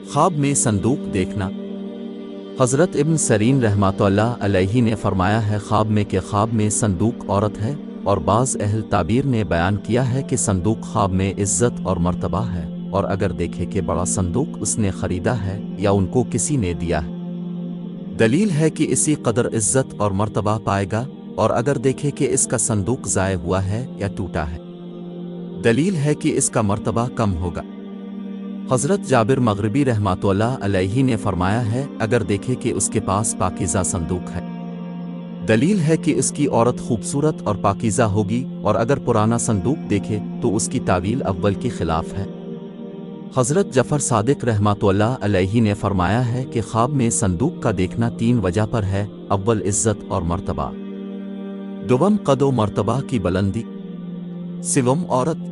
خواب میں صندوق دیکھنا۔ حضرت ابن سیرین رحمۃ اللہ علیہ نے فرمایا ہے خواب میں کہ خواب میں صندوق عورت ہے، اور بعض اہل تعبیر نے بیان کیا ہے کہ صندوق خواب میں عزت اور مرتبہ ہے، اور اگر دیکھے کہ بڑا صندوق اس نے خریدا ہے یا ان کو کسی نے دیا ہے، دلیل ہے کہ اسی قدر عزت اور مرتبہ پائے گا، اور اگر دیکھے کہ اس کا صندوق ضائع ہوا ہے یا ٹوٹا ہے، دلیل ہے کہ اس کا مرتبہ کم ہوگا۔ حضرت جابر مغربی رحمۃ اللہ علیہ نے فرمایا ہے اگر دیکھے کہ اس کے پاس پاکیزہ صندوق ہے، دلیل ہے کہ اس کی عورت خوبصورت اور پاکیزہ ہوگی، اور اگر پرانا صندوق دیکھے تو اس کی تعویل اول کے خلاف ہے۔ حضرت جعفر صادق رحمۃ اللہ علیہ نے فرمایا ہے کہ خواب میں صندوق کا دیکھنا 3 وجہ پر ہے: اول عزت اور مرتبہ، دوم قد و مرتبہ کی بلندی، سوم عورت۔